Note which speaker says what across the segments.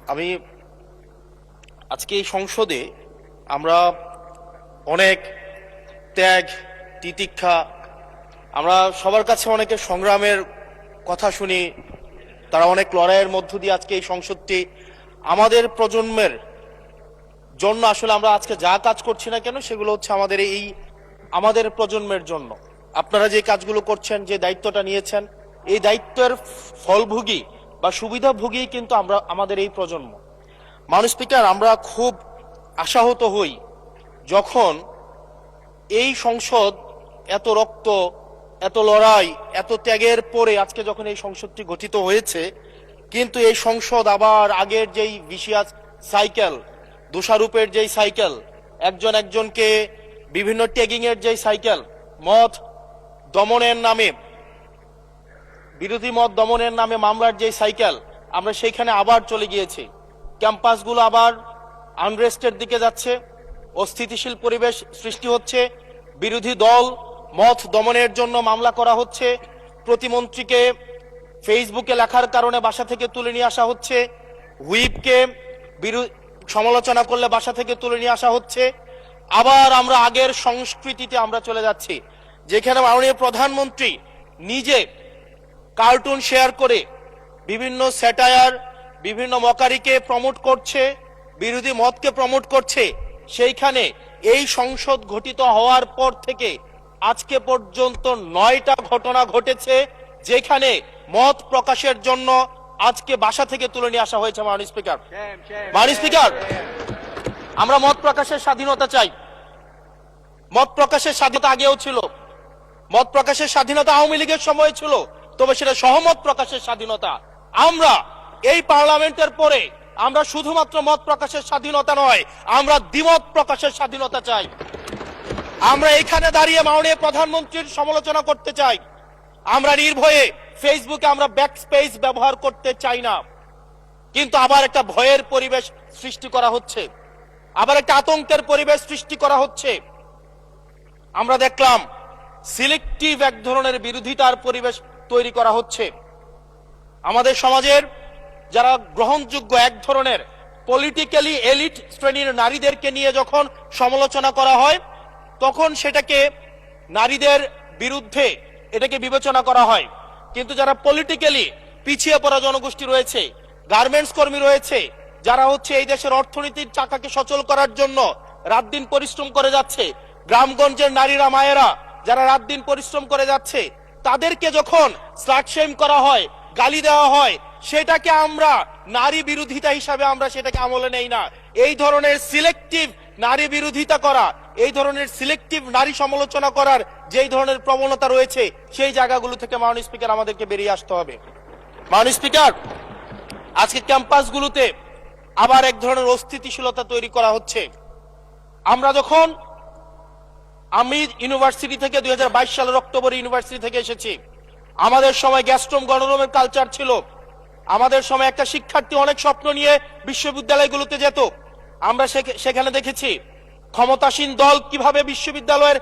Speaker 1: আমি আজকে এই সংসদে আমরা অনেক ত্যাগ তিতিক্ষা, আমরা সবার কাছে অনেকের সংগ্রামের কথা শুনি। তারা অনেক লড়াইয়ের মধ্য দিয়ে আজকে এই সংসদটি আমাদের প্রজন্মের জন্য, আসলে আমরা আজকে যা কাজ করছি না কেন সেগুলো হচ্ছে আমাদের প্রজন্মের জন্য। আপনারা যে কাজগুলো করছেন, যে দায়িত্বটা নিয়েছেন, এই দায়িত্বের ফলভোগী বা সুবিধাভোগী কিন্তু আমাদের এই প্রজন্ম। মাননীয় স্পিকার, আমরা খুব আশাহত হই যখন এই সংসদ এত রক্ত, এত লড়াই, এত ত্যাগের পরে আজকে যখন এই সংসদটি গঠিত হয়েছে, কিন্তু এই সংসদ আবার আগের যেই ভিশিয়াস সাইকেল, দোষারোপের যেই সাইকেল, একজন একজনকে বিভিন্ন ট্যাগিং এর যেই সাইকেল, মত দমনের নামে, বিরোধী মত দমনের নামে মামলার যে সাইকেল, আমরা সেইখানে আবার চলে গিয়েছি। ক্যাম্পাসগুলো আবার আনরেস্টের দিকে যাচ্ছে, অস্থিতিশীল পরিবেশ সৃষ্টি হচ্ছে, বিরোধী দল মত দমনের জন্য মামলা করা হচ্ছে, প্রতিমন্ত্রীকে ফেসবুকে লেখার কারণে বাসা থেকে তুলে নিয়ে আসা হচ্ছে, হুইপকে সমালোচনা করলে বাসা থেকে তুলে নিয়ে আসা হচ্ছে। আবার আমরা আগের সংস্কৃতিতে আমরা চলে যাচ্ছি, যেখানে মাননীয় প্রধানমন্ত্রী নিজে কার্টুন শেয়ার করে বিভিন্ন স্যাটায়ার, বিভিন্ন মকারিকে প্রমোট করছে, বিরোধী মতকে প্রমোট করছে। সেইখানে এই সংসদ গঠিত হওয়ার পর থেকে আজকে পর্যন্ত 9টা ঘটনা ঘটেছে যেখানে মত প্রকাশের জন্য আজকে বাসা থেকে তুলে নিয়ে আসা হয়েছে। মাননীয় স্পিকার, আমরা মত প্রকাশের স্বাধীনতা চাই। মত প্রকাশের স্বাধীনতা আগেও ছিল, মত প্রকাশের স্বাধীনতা আওয়ামী লীগের সময় ছিল, তবে সেটা সহমত প্রকাশের স্বাধীনতা। আমরা এই পার্লামেন্টের পরে আমরা শুধুমাত্র মত প্রকাশের স্বাধীনতা নয়, আমরা দ্বিমত প্রকাশের স্বাধীনতা চাই। আমরা এখানে দাঁড়িয়ে মাননীয় প্রধানমন্ত্রীর সমালোচনা করতে চাই, আমরা নির্ভয়ে ফেসবুকে আমরা ব্যাকস্পেস ব্যবহার করতে চাই না। কিন্তু আবার একটা ভয়ের পরিবেশ সৃষ্টি করা হচ্ছে, আবার একটা আতঙ্কের পরিবেশ সৃষ্টি করা হচ্ছে। আমরা দেখলাম সিলেক্টিভ এক ধরনের বিরোধিতার পরিবেশ তৈরি করা হচ্ছে। আমাদের সমাজের যারা গ্রহণযোগ্য এক ধরনের পলিটিক্যালি এলিট শ্রেণীর নারীদেরকে নিয়ে যখন সমালোচনা করা হয়, তখন সেটাকে নারীদের বিরুদ্ধে এটাকে বিবেচনা করা হয়। কিন্তু যারা পলিটিক্যালি পিছিয়ে পড়া জনগোষ্ঠী রয়েছে, গার্মেন্টস কর্মী রয়েছে, যারা হচ্ছে এই দেশের অর্থনীতির চাকাকে সচল করার জন্য রাত দিন পরিশ্রম করে যাচ্ছে, গ্রামগঞ্জের নারীরা, মায়েরা যারা রাত দিন পরিশ্রম করে যাচ্ছে, তাদেরকে যখন স্লাট শেম করা হয়, গালি দেওয়া হয়, সেটাকে আমরা নারী বিরোধিতা হিসাবে আমরা সেটাকে আমলে নেই না। এই ধরনের সিলেক্টিভ নারী বিরোধিতা করা, এই ধরনের সিলেক্টিভ নারী সমালোচনা করার যেই ধরনের প্রবণতা রয়েছে, সেই জায়গাগুলো থেকে মাননীয় স্পিকার আমাদেরকে বেরিয়ে আসতে হবে। মাননীয় স্পিকার, আজকে ক্যাম্পাসগুলোতে আবার এক ধরনের অস্থিতিশীলতা তৈরি করা হচ্ছে। আমি ইউনিভার্সিটি থেকে 2022 সালের অক্টোবরে ইউনিভার্সিটি থেকে এসেছি। আমাদের সময় গ্যাস্ট্রোম গণরুমের কালচার ছিল। আমাদের সময় একটা শিক্ষার্থী অনেক স্বপ্ন নিয়ে বিশ্ববিদ্যালয়গুলোতে যেত। আমরা সেখানে দেখেছি ক্ষমতাসীন দল কিভাবে বিশ্ববিদ্যালয়ের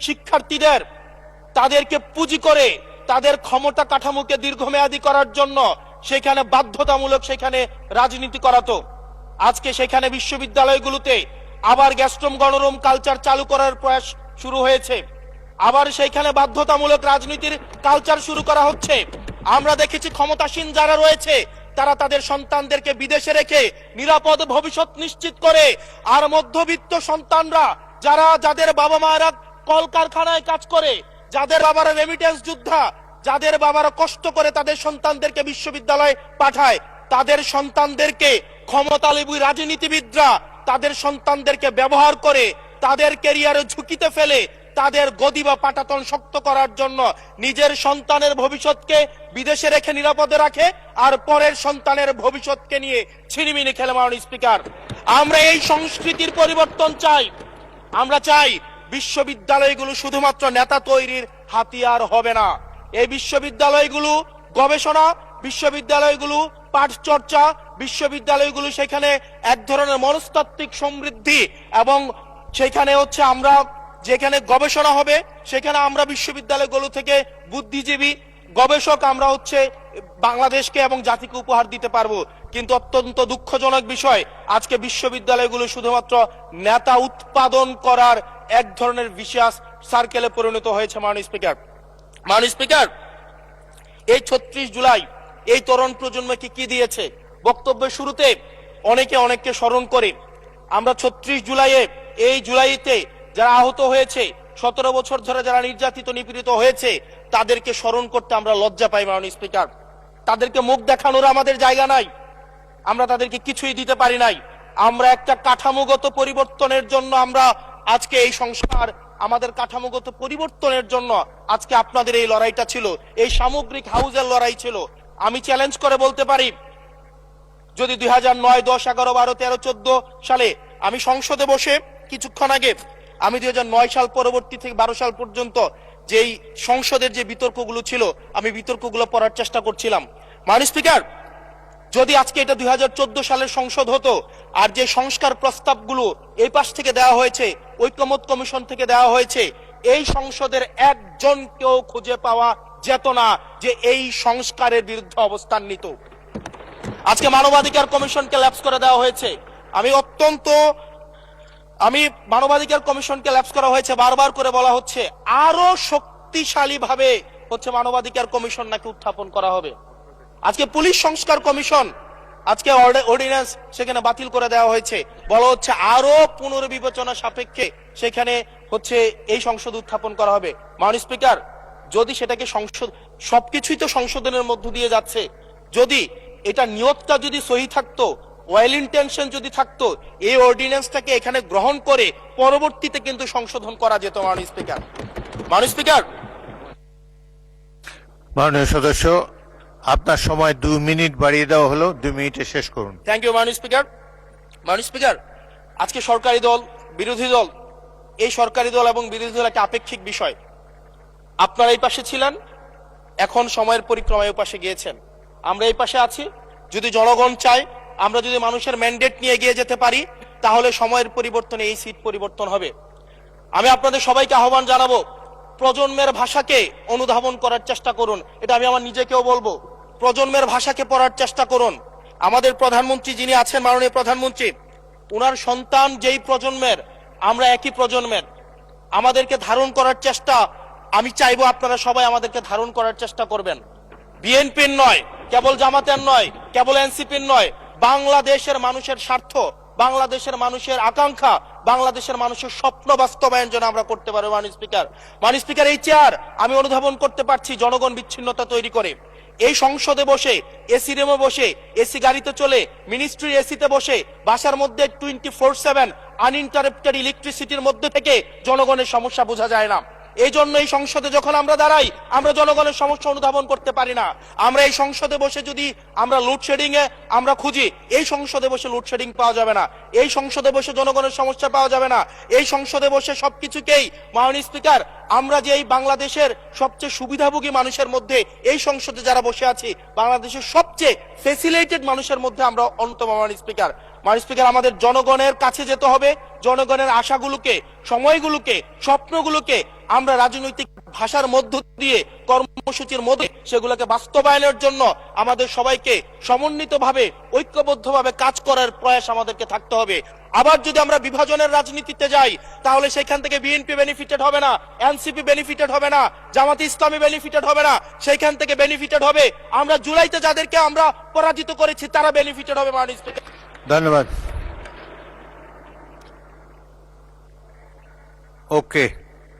Speaker 1: শিক্ষার্থীদের তাদেরকে পুঁজি করে তাদের ক্ষমতা কাঠামোকে দীর্ঘমেয়াদী করার জন্য সেখানে বাধ্যতামূলক সেখানে রাজনীতি করাতো। আজকে সেখানে বিশ্ববিদ্যালয়গুলোতে আবার গ্যাস্ট্রোম গণরুম কালচার চালু করার প্রয়াস শুরু হয়েছে, আবার সেইখানে বাধ্যতামূলক রাজনীতির কালচার শুরু করা হচ্ছে। আমরা দেখেছি ক্ষমতাসীন যারা রয়েছে তারা তাদের সন্তানদেরকে বিদেশে রেখে নিরাপদ ভবিষ্যৎ নিশ্চিত করে, আর মধ্যবিত্ত সন্তানরা যাদের বাবা মায়েরা কলকারখানায় কাজ করে, যাদের বাবারা রেমিটেন্স যোদ্ধা, যাদের বাবারা কষ্ট করে তাদের সন্তানদেরকে বিশ্ববিদ্যালয়ে পাঠায়, তাদের সন্তানদেরকে ক্ষমতালোভী রাজনীতিবিদরা তাদের সন্তানদেরকে ব্যবহার করে তাদের ক্যারিয়ারে ঝুঁকিতে ফেলে তাদের গদি বা পাটাতন শক্ত করার জন্য নিজের সন্তানের ভবিষ্যৎকে বিদেশে রেখে নিরাপদে রাখে, আর পরের সন্তানের ভবিষ্যৎকে নিয়ে ছিনিমিনি খেলে। মাননীয় স্পিকার, আমরা এই সংস্কৃতির পরিবর্তন চাই। আমরা চাই বিশ্ববিদ্যালয়গুলো শুধুমাত্র নেতা তৈরির হাতিয়ার হবে না। এই বিশ্ববিদ্যালয়গুলো গবেষণা, বিশ্ববিদ্যালয়গুলো পাঠ চর্চা, বিশ্ববিদ্যালয়গুলো সেখানে এক ধরনের মনস্তাত্ত্বিক সমৃদ্ধি, এবং সেখানে হচ্ছে আমরা যেখানে গবেষণা হবে সেখানে আমরা বিশ্ববিদ্যালয়গুলো থেকে বুদ্ধিজীবী, গবেষক আমরা হচ্ছে বাংলাদেশকে এবং জাতিকে উপহার দিতে পারবো। কিন্তু অত্যন্ত দুঃখজনক বিষয়, আজকে বিশ্ববিদ্যালয়গুলো শুধুমাত্র নেতা উৎপাদন করার এক ধরনের বিশেষ সার্কেলে পরিণত হয়েছে। মাননীয় স্পিকার, এই ৩৬ জুলাই এই তরুণ প্রজন্মকে কি দিয়েছে? বক্তব্যের শুরুতে অনেককে স্মরণ করে আমরা ৩৬ জুলাইয়ে, এই জুলাইতে যারা আহত হয়েছে, ১৭ বছর ধরে যারা নির্যাতিত নিপীড়িত হয়েছে, তাদেরকে স্মরণ করতে আমরা লজ্জা পাই। মাননীয় স্পিকার, তাদেরকে মুখ দেখানোর আমাদের জায়গা নাই, আমরা তাদেরকে কিছুই দিতে পারি নাই। আমরা একটা কাঠামোগত পরিবর্তনের জন্য আমরা আজকে এই সংস্কার, আমাদের কাঠামোগত পরিবর্তনের জন্য আজকে আপনাদের এই লড়াইটা ছিল, এই সামগ্রিক হাউজের লড়াই ছিল। আমি চ্যালেঞ্জ করে বলতে পারি, যদি 2009, 10, 11, 12, 13, 14 সালে আমি সংসদে বসে কিছুক্ষণ আগে আমি 2009 সাল পরবর্তী থেকে 12 সাল পর্যন্ত যেই সংসদের যে বিতর্কগুলো ছিল, আমি বিতর্কগুলো পড়ার চেষ্টা করছিলাম। মাননীয় স্পিকার, যদি আজকে এটা 2014 সালের সংসদ হতো, আর যে সংস্কার প্রস্তাবগুলো এই পাশ থেকে দেওয়া হয়েছে, ঐকমত্য কমিশন থেকে দেওয়া হয়েছে, এই সংসদের একজনকেও খুঁজে পাওয়া যেত না যে এই সংস্কারের বিরুদ্ধে অবস্থান নিত। আজকে মানবাধিকার কমিশনকে ল্যাপস করে দেওয়া হয়েছে। মানবাধিকার কমিশনকে ল্যাপস করা হয়েছে, বারবার করে বলা হচ্ছে আরো শক্তিশালী ভাবে হচ্ছে মানবাধিকার কমিশন নাকি উত্থাপন করা হবে। আজকে পুলিশ সংস্কার কমিশন, আজকে অর্ডিন্যান্স সেখানে বাতিল করে দেওয়া হয়েছে, বলা হচ্ছে আরো পুনর্বিবেচনা সাপেক্ষে সেখানে হচ্ছে এই সংসদ উত্থাপন করা হবে। মাননীয় স্পিকার, যদি সেটাকে সংসদ, সবকিছুই তো সংশোধনের মধ্য দিয়ে যাচ্ছে, যদি এটা নিয়তটা যদি সহি থাকতো, ওয়েল ইন্টেনশন যদি থাকতো, এই অর্ডিন্যান্সটাকে এখানে গ্রহণ করে পরবর্তীতে কিন্তু সংশোধন করা যেত। মাননীয় স্পিকার,
Speaker 2: মাননীয় সদস্য, আপনার সময় 2 মিনিট বাড়িয়ে দেওয়া হলো, 2 মিনিটে শেষ করুন।
Speaker 1: থ্যাংক ইউ মাননীয় স্পিকার, আজকে সরকারি দল, বিরোধী দল, এই সরকারি দল এবং বিরোধী দল একটা আপেক্ষিক বিষয়। আপনারা এই পাশে ছিলেন, এখন সময়ের পরিক্রমায় পাশে গিয়েছেন, আমরা এই পাশে আছি। যদি জনগণ চায়, আমরা যদি মানুষের ম্যান্ডেট নিয়ে এগিয়ে যেতে পারি, তাহলে সময়ের পরিবর্তনে এই সিট পরিবর্তন হবে। আমি আপনাদের সবাইকে আহ্বান জানাবো, প্রজন্মের ভাষাকে অনুধাবন করার চেষ্টা করুন। এটা আমি আমার নিজেকেও বলবো, প্রজন্মের ভাষাকে পড়ার চেষ্টা করুন। আমাদের প্রধানমন্ত্রী যিনি আছেন, মাননীয় প্রধানমন্ত্রী, ওনার সন্তান যেই প্রজন্মের, আমরা একই প্রজন্মের, আমাদেরকে ধারণ করার চেষ্টা, আমি চাইবো আপনারা সবাই আমাদেরকে ধারণ করার চেষ্টা করবেন। বিএনপির নয়, কেবল জামাতের নয়, কেবল এনসিপির নয়, বাংলাদেশের মানুষের স্বার্থ, বাংলাদেশের মানুষের আকাঙ্ক্ষা, বাংলাদেশের মানুষের স্বপ্ন বাস্তবায়ন যেন আমরা করতে পারি। মাননীয় স্পিকার, এই চেয়ার আমি অনুধাবন করতে পারছি জনগণ বিচ্ছিন্নতা তৈরি করে। এই সংসদে বসে, এসি রুমে বসে, এসি গাড়িতে চলে, মিনিস্ট্রির এসিতে বসে, বাসার মধ্যে 24/7 আনইন্টারাপ্টেড ইলেকট্রিসিটির মধ্যে থেকে জনগণের সমস্যা বোঝা যায় না। এই জন্য এই সংসদে যখন আমরা দাঁড়াই, আমরা জনগণের সমস্যা অনুধাবন করতে পারি না। আমরা এই সংসদে বসে যদি আমরা লোডশেডিং এ আমরা খুঁজি, এই সংসদে বসে লোডশেডিং পাওয়া যাবে না, এই সংসদে বসে জনগণের সমস্যা পাওয়া যাবে না, এই সংসদে বসে সবকিছুকেই, মাননীয় স্পিকার, আমরা যে এই বাংলাদেশের সবচেয়ে সুবিধাভোগী মানুষের মধ্যে এই সংসদে যারা বসে আছি, বাংলাদেশের সবচেয়ে ফেসিলিটেড মানুষের মধ্যে আমরা অন্যতম। মাননীয় স্পিকার, আমাদের জনগণের কাছে যেতে হবে, জনগণের আশাগুলোকে, সময়গুলোকে, স্বপ্নগুলোকে আমরা রাজনৈতিক ভাষার মধ্য দিয়ে, কর্মসূচির মধ্যে সেগুলোকে বাস্তবায়নের জন্য আমাদের সবাইকে সমন্বিতভাবে, ঐক্যবদ্ধভাবে কাজ করার প্রয়াস আমাদেরকে থাকতে হবে। আবার যদি আমরা বিভাজনের রাজনীতিতে যাই, তাহলে সেখান থেকে বিএনপি বেনিফিটেড হবে না, এনসিপি বেনিফিটেড হবে না, জামাতে ইসলামী বেনিফিটেড হবে না, সেইখান থেকে বেনিফিটেড হবে আমরা জুলাইতে যাদেরকে আমরা পরাজিত করেছি, তারা বেনিফিটেড হবে। মাননীয় স্পিকার,
Speaker 2: ধন্যবাদ। ওকে,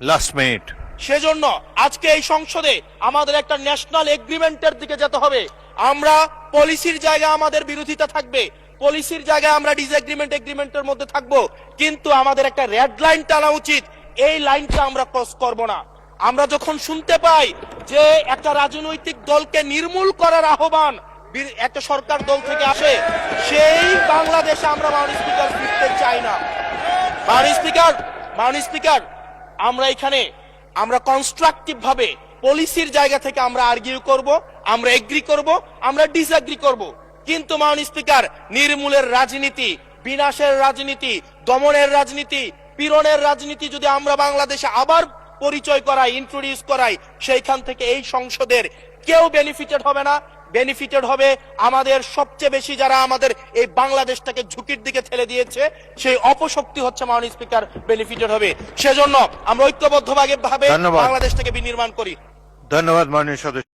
Speaker 2: লাস্ট মিনিট।
Speaker 1: সেজন্য আজকে এই সংসদে আমাদের একটা ন্যাশনাল এগ্রিমেন্টের দিকে যেতে হবে। আমরা পলিসির জায়গায় আমাদের বিরোধিতা থাকবে, পলিসির জায়গায় আমরা এগ্রিমেন্টের মধ্যে থাকবো, কিন্তু আমাদের একটা রেড লাইন টানা উচিত। এই লাইনটা আমরা ক্রস করব না। আমরা যখন শুনতে পাই যে একটা রাজনৈতিক দলকে নির্মূল করার আহ্বান একটা সরকার দল থেকে আসে, সেই বাংলাদেশে আমরা মাননীয় স্পিকার ফিরতে চাই না। মাননীয় স্পিকার, আমরা এখানে আমরা কনস্ট্রাকটিভ ভাবে পলিসির জায়গা থেকে আমরা আর্গিউ করব, আমরা এগ্রি করব, আমরা ডিসএগ্রি করব, কিন্তু মাননীয় স্পিকার, নির্মূলের রাজনীতি, বিনাশের রাজনীতি, দমনের রাজনীতি, পীড়নের রাজনীতি যদি আমরা বাংলাদেশে আবার পরিচয় করাই, ইন্ট্রোডিউস করাই, সেইখান থেকে এই সংসদের কেউ বেনিফিটেড হবে না। বেনিফিটেড হবে আমাদের সবচেয়ে বেশি যারা আমাদের এই বাংলাদেশটাকে ঝুঁকির দিকে ঠেলে দিয়েছে, সেই অপশক্তি হচ্ছে মাননীয় স্পিকার বেনিফিটেড হবে। সেজন্য আমরা ঐক্যবদ্ধভাবে
Speaker 2: ধন্যবাদ।
Speaker 1: বাংলাদেশটাকে বিনির্মাণ করি।
Speaker 2: ধন্যবাদ মাননীয় সদস্য।